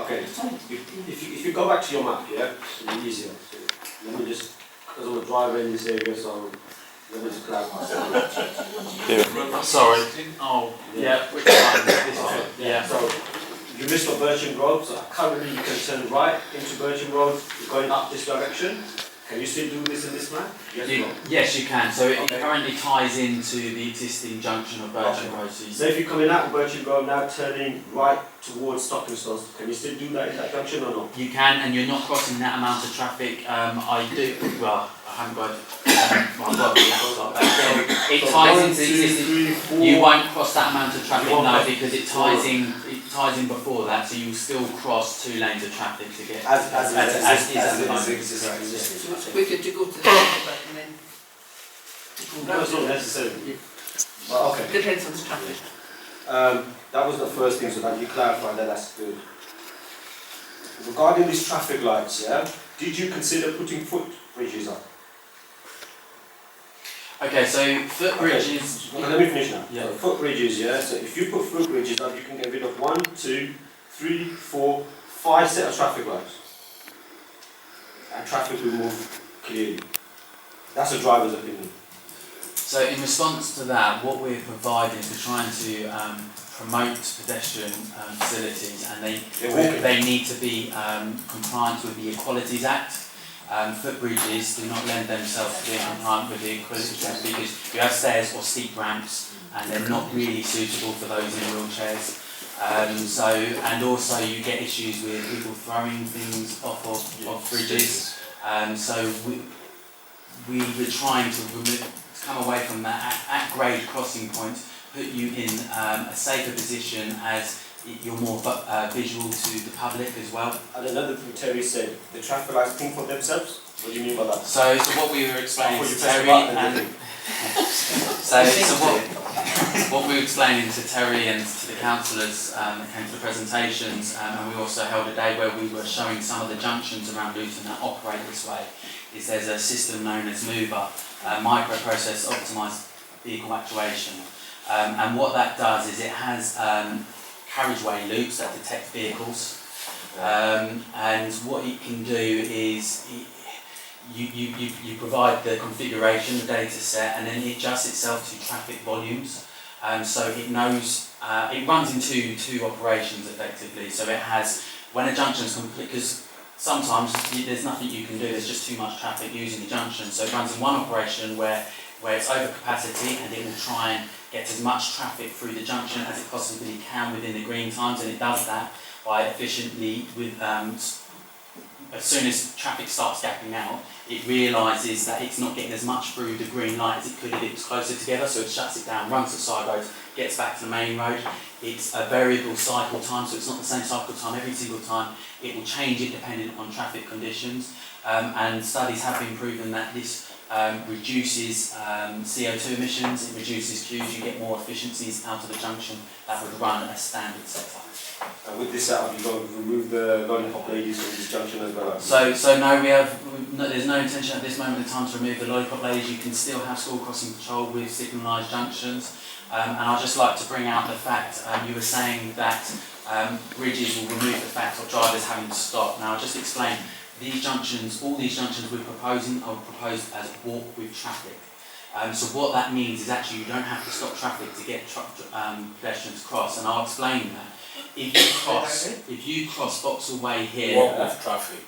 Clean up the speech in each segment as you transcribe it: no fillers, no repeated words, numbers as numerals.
Okay, if you go back to your map, yeah, it'll be easier. Let me just, because I'm a driver in this area, so let me just clarify. Sorry. Oh, yeah. Which one? This one. Yeah. So you missed on Bircham Road, so currently you can turn right into Bircham Road, going up this direction. Can you still do this in this map? Yes, you can. So it currently ties into the existing junction of Bircham Road. So if you're coming out of Bircham Road now, turning right towards Stocking Stones, can you still do that in that junction or not? You can, and you're not crossing that amount of traffic. I do. Well, I haven't got. I've got the laptop back there. It ties into the existing. You won't cross that amount of traffic now because it ties in. It ties in before that, so you will still cross 2 lanes of traffic to get as is at the moment. So it's quicker to go to the roundabout and then. No, it's not necessary. But okay. Depends on the traffic. That was the first thing, so that you clarified that, that's good. Regarding these traffic lights, yeah, did you consider putting footbridges up? Okay, so footbridges. Okay, let me finish now. Yeah. So footbridges, yeah. So if you put footbridges up, you can get rid of 1, 2, 3, 4, 5 set of traffic lights, and traffic will move clearly. That's a driver's opinion. So in response to that, what we're providing is we're trying to promote pedestrian facilities, and they need to be compliant with the Equalities Act. Footbridges do not lend themselves to being compliant with the Equalities Act because you have stairs or steep ramps, and they're not really suitable for those in wheelchairs. And also you get issues with people throwing things off of bridges. So we were trying to come away from that at grade crossing points, put you in a safer position as you're more visual to the public as well. And another thing Terry said, the traffic lights think for themselves. What do you mean by that? So what we were explaining to Terry what we were explaining to Terry and to the councillors that came to the presentations, and we also held a day where we were showing some of the junctions around Luton that operate this way, is there's a system known as Mover, microprocess optimised vehicle actuation. And what that does is it has carriageway loops that detect vehicles, and what it can do is you provide the configuration, the data set, and then it adjusts itself to traffic volumes. So it knows, it runs in two operations effectively. So it has, when a junction is complete, because sometimes there's nothing you can do, there's just too much traffic using the junction. So it runs in one operation where it's over capacity, and it will try and get as much traffic through the junction as it possibly can within the green times, and it does that by efficiently with as soon as traffic starts gapping out, it realises that it's not getting as much through the green light as it could if it was closer together, so it shuts it down, runs the side roads, gets back to the main road. It's a variable cycle time, so it's not the same cycle time every single time. It will change it depending on traffic conditions, and studies have been proven that this reduces CO2 emissions, it reduces queues, you get more efficiencies out of the junction that would run a standard setup. And with this setup, you've got to remove the lollipop ladies from this junction as well? So no, there's no intention at this moment in time to remove the lollipop ladies. You can still have school crossing patrol with signalised junctions. And I'd just like to bring out the fact, you were saying that bridges will remove the fact of drivers having to stop. Now I'll just explain, these junctions, all these junctions we're proposing are proposed as walk with traffic. So what that means is actually you don't have to stop traffic to get pedestrians across, and I'll explain that. If you cross Vauxhall Way here, walk with traffic.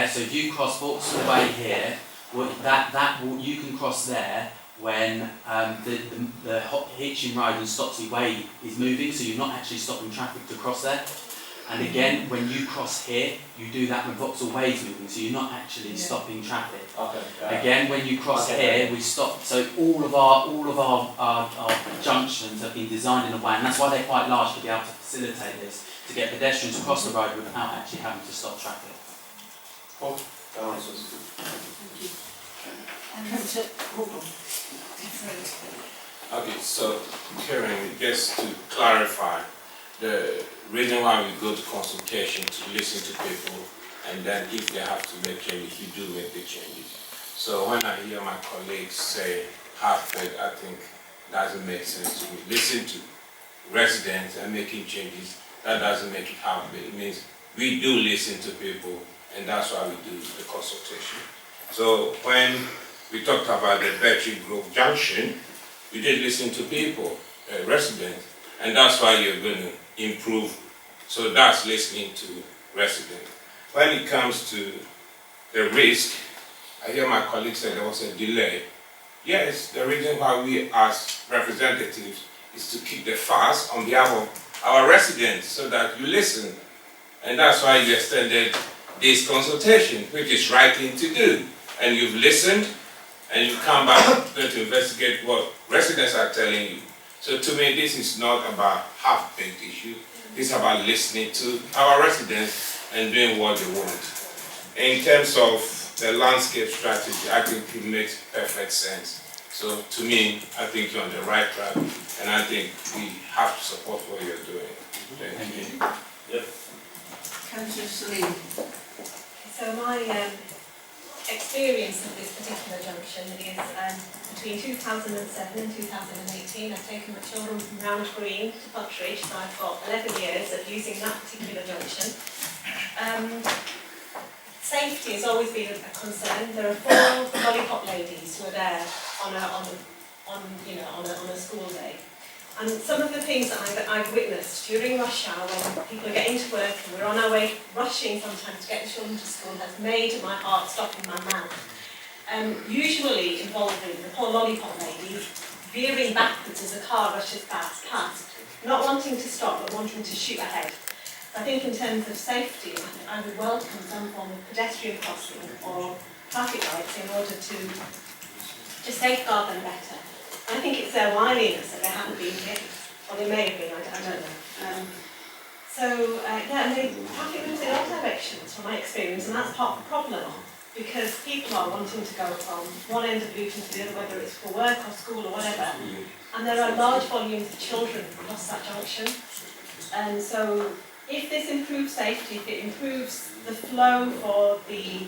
So if you cross Vauxhall Way here, you can cross there when the Hitchin Rd and Stopsley Way is moving, so you're not actually stopping traffic to cross there. And again, when you cross here, you do that when Vauxhall Way is moving, so you're not actually stopping traffic. Okay. Again, when you cross here, we stop. So all of our junctions have been designed in a way, and that's why they're quite large, to be able to facilitate this, to get pedestrians across the road without actually having to stop traffic. Oh, that answers. Okay, so Karen, just to clarify, the reason why we go to consultation to listen to people, and then if they have to make changes, you do make the changes. So when I hear my colleagues say halfway, I think doesn't make sense to me. Listen to residents and making changes, that doesn't make it happen. It means we do listen to people, and that's why we do the consultation. So when we talked about the Battery Grove Junction, we did listen to people, residents, and that's why you're going to improve. So that's listening to residents. When it comes to the risk, I hear my colleague say there was a delay. Yes, the reason why we as representatives is to keep the fast on behalf of our residents so that you listen. And that's why you extended this consultation, which is right thing to do. And you've listened, and you come back going to investigate what residents are telling you. So to me, this is not about half-baked issue. This is about listening to our residents and doing what they want. In terms of the landscape strategy, I think it makes perfect sense. So to me, I think you're on the right track, and I think we have to support what you're doing. Thank you. Yep. Councillor Salim. So my experience of this particular junction is between 2007 and 2018. I've taken my children from Round Green to Puttridge, so I've got 11 years of using that particular junction. Safety has always been a concern. There are 4 lollipop ladies who are there on a school day. And some of the things that I've witnessed during rush hour when people are getting to work and we're on our way rushing sometimes to get the children to school has made my heart stop in my mouth. Usually involving the poor lollipop ladies veering backwards as a car rushes past, not wanting to stop but wanting to shoot ahead. I think in terms of safety, I would welcome some form of pedestrian crossing or traffic lights in order to safeguard them better. I think it's their wiliness that they haven't been hit, or they may have been, I don't know. And the traffic moves in all directions from my experience, and that's part of the problem, because people are wanting to go from one end of Luton to the other, whether it's for work or school or whatever, and there are large volumes of children across that junction. And so if this improves safety, if it improves the flow for the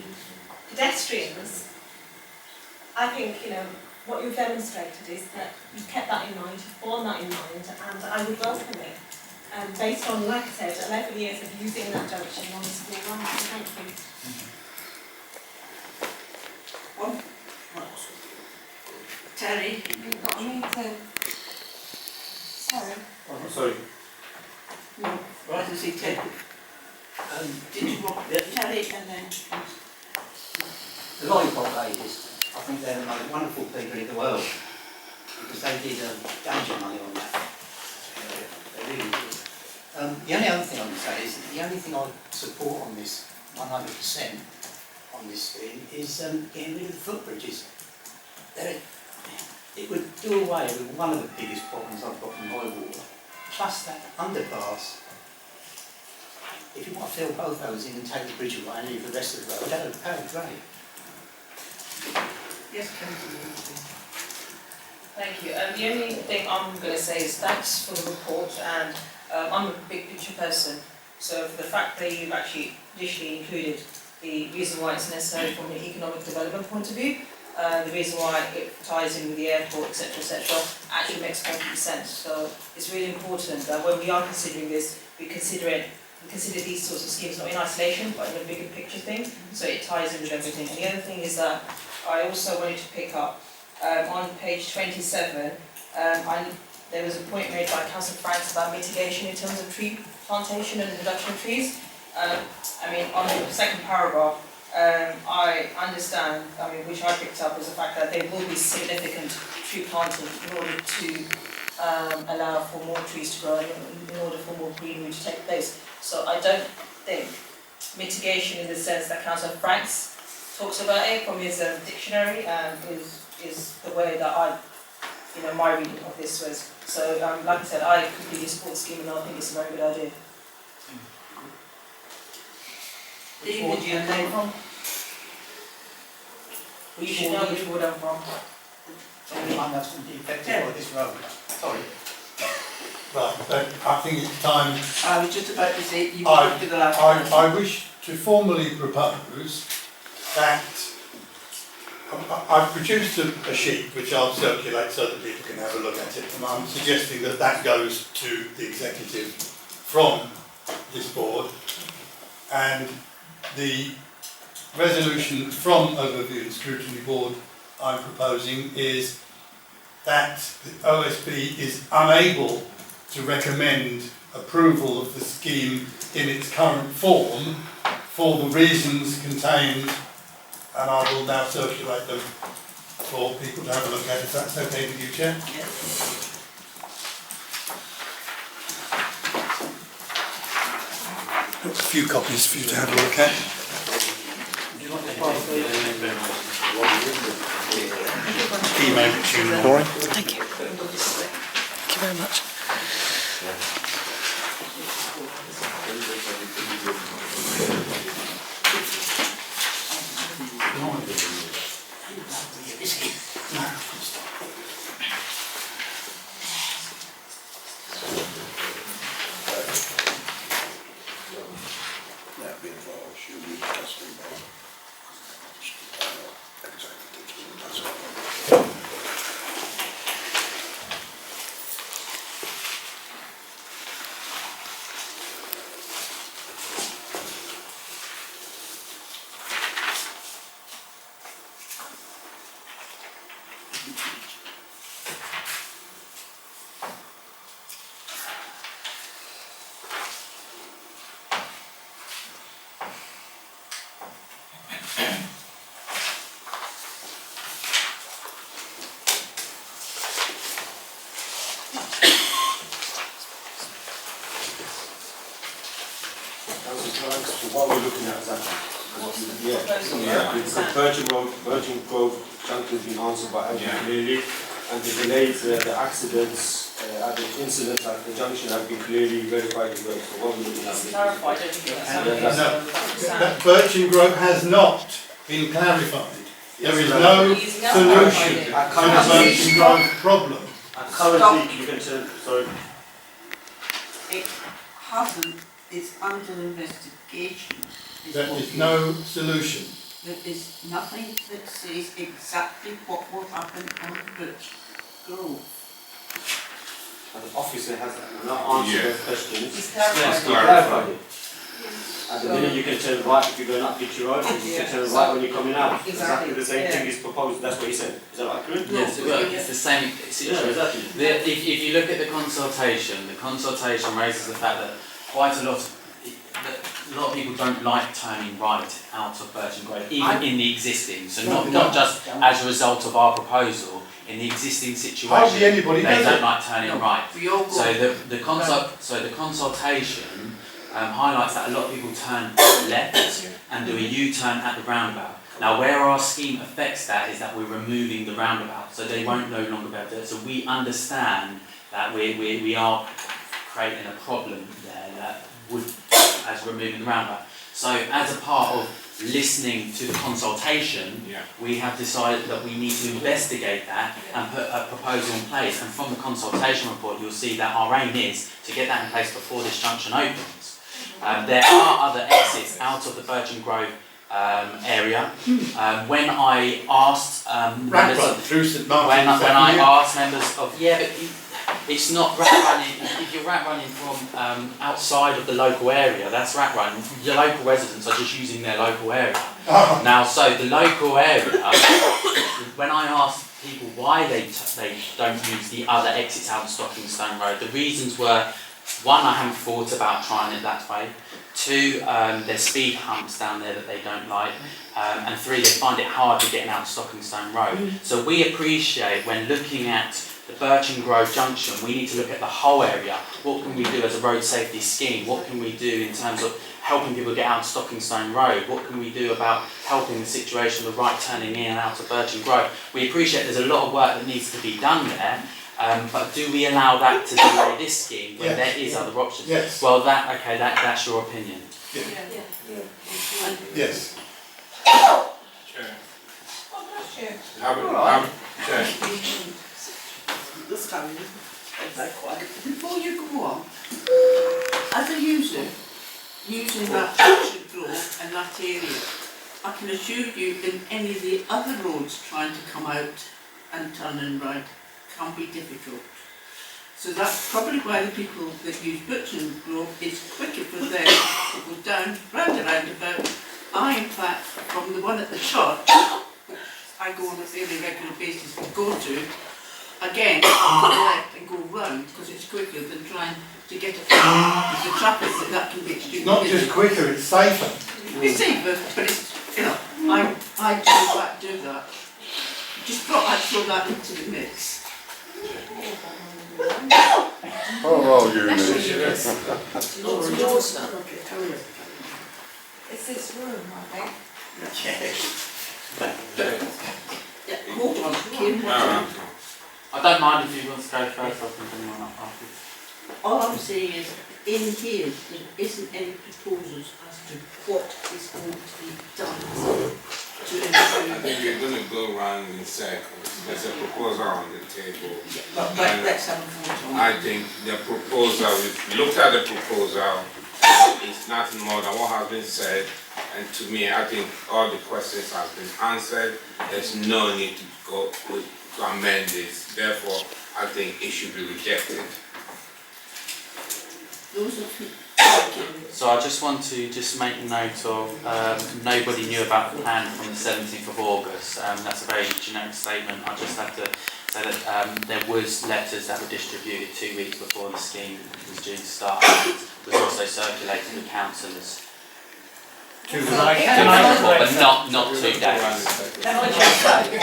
pedestrians, I think, what you've demonstrated is that you've kept that in mind, you've borne that in mind, and I would welcome it. Based on, like I said, 11 years of using that junction on the school run. Thank you. Terry, you've got me to... Sorry. Oh, sorry. No, I can see Terry. Did you want Terry and then... The lollipop ladies, I think they're the most wonderful people in the world, because they did danger money on that. They really did. The only other thing I would say is that the only thing I support on this 100% on this scheme is getting rid of the footbridges. It would do away with one of the biggest problems I've got in my water, plus that underpass. If you want to fill both those in and take the bridge away and leave the rest of the road, that would pay great. Yes, Councillor. Thank you. The only thing I'm going to say is thanks for the report, and I'm a big picture person, so for the fact that you've actually initially included the reason why it's necessary from an economic development point of view, the reason why it ties in with the airport, etc., actually makes complete sense. So it's really important that when we are considering this, we consider these sorts of schemes not in isolation, but in a bigger picture thing, so it ties in with everything. And the other thing is that I also wanted to pick up on page 27, there was a point made by Councillor Franks about mitigation in terms of tree plantation and reduction of trees. On the second paragraph, I understand, which I picked up, was the fact that there will be significant tree planting in order to allow for more trees to grow and in order for more greenery to take place. So I don't think mitigation in the sense that Councillor Franks talks about it from his dictionary is the way that my reading of this was. So like I said, I completely support the scheme and I think it's a very good idea. Which ward do you come from? You should know which ward I'm from. Anyone that's going to be affected by this road. Sorry. Right, I think it's time. I was just about to say, you got to the last one. I wish to formally propose that I've produced a sheet which I'll circulate so that people can have a look at it, and I'm suggesting that that goes to the executive from this board, and the resolution from Overview and Scrutiny Board I'm proposing is that the OSB is unable to recommend approval of the scheme in its current form for the reasons contained, and I will now circulate them for people to have a look at, if that's okay with you, Chair. Got a few copies for you to have a look at. Email it to you. Thank you. Thank you very much. What we're looking at exactly. The Virgin Grove junction has been answered by Andrew clearly, and the delays, the accidents, the incidents at the junction have been clearly verified as well. So what we're looking at. Clarified, I don't think that's That Birching Grove has not been clarified. There is no solution to the Birching Grove problem. Currently, you can tell, sorry. It hasn't, it's under investigation. There is no solution. There is nothing that says exactly what will happen on Birch Grove. And the officer has not answered those questions. He's Yes, clarified. clarified it. At the minute you can turn right if you're going up Hitchin Rd, and you can turn right when you're coming out. Exactly the same thing is proposed, that's what he said. Is that right, correct? Yes, it's the same situation. exactly. If you look at the consultation raises the fact that quite a lot of people don't like turning right out of Birching Grove, even in the existing. So not just as a result of our proposal, in the existing situation, Hardly anybody they does don't it. like turning right. So the consultation highlights that a lot of people turn left and do a U-turn at the roundabout. Now, where our scheme affects that is that we're removing the roundabout, so they won't no longer be able to. So we understand that we are creating a problem there that would, as removing the roundabout. So as a part of listening to the consultation, we have decided that we need to investigate that and put a proposal in place. And from the consultation report, you'll see that our aim is to get that in place before this junction opens. There are other exits out of the Virgin Grove area. When I asked members of it's not rat running. If you're rat running from outside of the local area, that's rat running. Your local residents are just using their local area. Now, so the local area, when I asked people why they don't use the other exits out of Stockingstone Road, the reasons were, one, I haven't thought about trying it that way. Two, there's speed humps down there that they don't like. And three, they find it hard to get out of Stockingstone Road. So we appreciate when looking at the Birching Grove Junction, we need to look at the whole area. What can we do as a road safety scheme? What can we do in terms of helping people get out of Stockingstone Road? What can we do about helping the situation of the right turning in and out of Birching Grove? We appreciate there's a lot of work that needs to be done there. But do we allow that to delay this scheme when there is other options? Yes. Well, that's your opinion. Yes. Before you go on, as a user, using that Hitchin Grove and that area, I can assure you in any of the other roads trying to come out and turn and round can be difficult. So that's probably why the people that use Button Grove, it's quicker for them to go down, round a roundabout. I, in fact, from the one at the church, which I go on a fairly regular basis to go to, again, I go left and go round because it's quicker than trying to get across the traffic that can be extremely It's not busy. just quicker, it's safer. It's safer, but it's, you know, I do in fact do that. Just thought I'd throw that into the mix. Oh, you It's this room, I think. Yeah, hold on, Kim. I don't mind if you want to go first, I can bring one up afterwards. All I'm saying is, in here, there isn't any proposals as to what is going to be done to I improve. think you're going to go around in circles. There's a proposal on the table. But let's have a vote on it. I think the proposal, we've looked at the proposal, it's nothing more than what has been said. And to me, I think all the questions have been answered. There's no need to go to amend this. Therefore, I think it should be rejected. Those are So I just want to just make note of nobody knew about the plan from the 17th of August. That's a very generic statement. I just have to say that there was letters that were distributed 2 weeks before the scheme was due to start. It was also circulated to councillors. But not 2 days. Can I just say,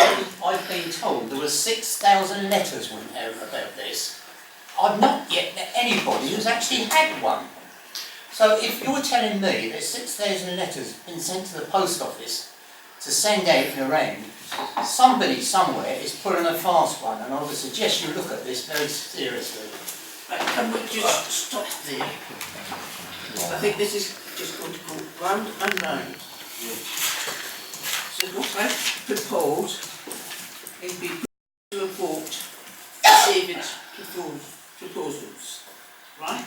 I've been told there were 6,000 letters went out about this. I've not yet met anybody who's actually had one. So if you're telling me that 6,000 letters been sent to the post office to send out and around, somebody somewhere is pulling a fast one, and I would suggest you look at this very seriously. Right, can we just stop there? I think this is just going to go round and round. So what I propose is we put to a vote David's proposals, right?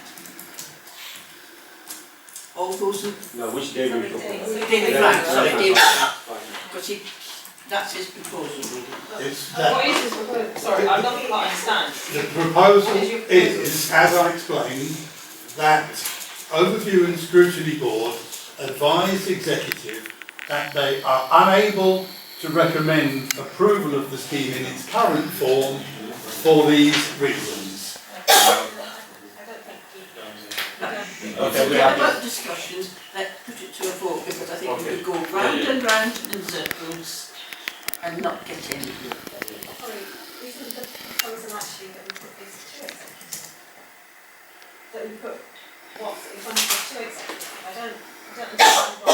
All those in... No, which day we David Franks, sorry, David because that's his proposal. It's What that is this proposal? Sorry, I'm not quite understand. the proposal is, as I explained, that Overview and Scrutiny Board advise the executive that they are unable to recommend approval of the scheme in its current form for these reasons. Okay, we have about discussions, let's put it to a vote because I think we could go round and round in circles and not get anywhere. Sorry, isn't the proposal actually that we put these two executives? That we put what's in front of the two executives? I don't understand why.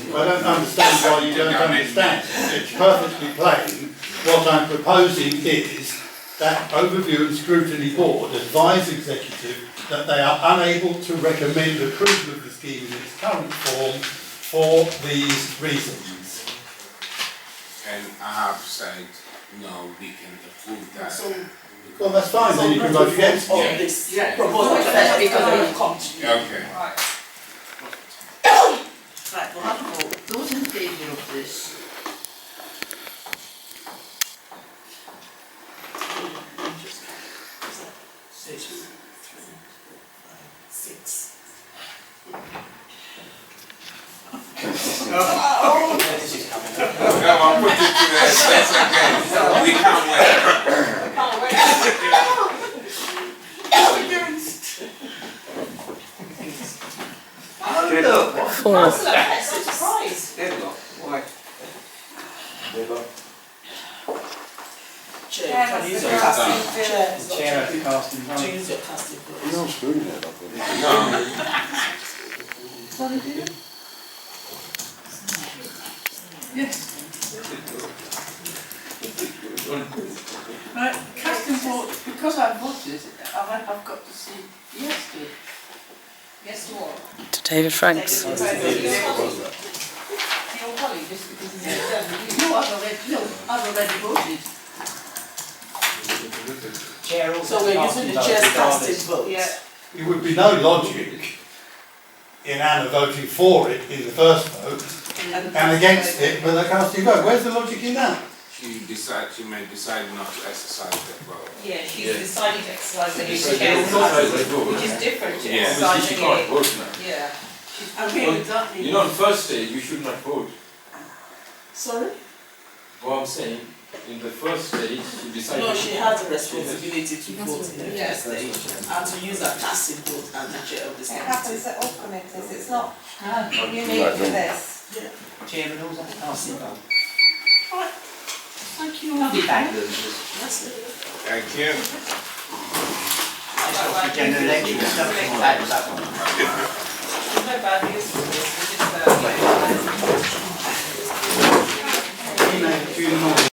I don't understand why you don't understand. It's perfectly plain. What I'm proposing is that Overview and Scrutiny Board advise executive that they are unable to recommend approval of the scheme in its current form for these reasons. And I have said, no, we can approve that. Well, that's fine, then you can vote against it. This proposal first because it will come to you. Okay. Right, we'll have a vote. Those in favour of this? Come on, put it to the test again. We can't wait. Four. That's a surprise. Chair, can you Chair of the casting vote. use your casting vote? You're not screwing it up, are you? No. Yes. Right, casting vote, because I voted, I've got to say yes to it. Yes to what? To David Franks. Your colleague, just because he's a No, I've already voted. Chair also So we're casting using the vote chair's regardless. casting vote. Yeah. There would be no logic in Anna voting for it in the first vote and against it, but they're casting a vote. Where's the logic in that? She may decide not to exercise that vote. Yeah, she's decided to exercise the It's use which is different to Yeah. exercising it. vote now. Yeah. I agree with that. You know, on first stage, you should not vote. Sorry? What I'm saying, in the first stage, you decide. No, she has a responsibility to vote in the Yes. first stage and to use her passive vote as the chair of this It committee. happens at all committees, it's not No, unique to this. chairman also casting a vote. Thank you. Not be bad losers. That's it. Thank you. It's not the general election, it's nothing bad as that one. There's no bad news for this, we just, You know, during the morning,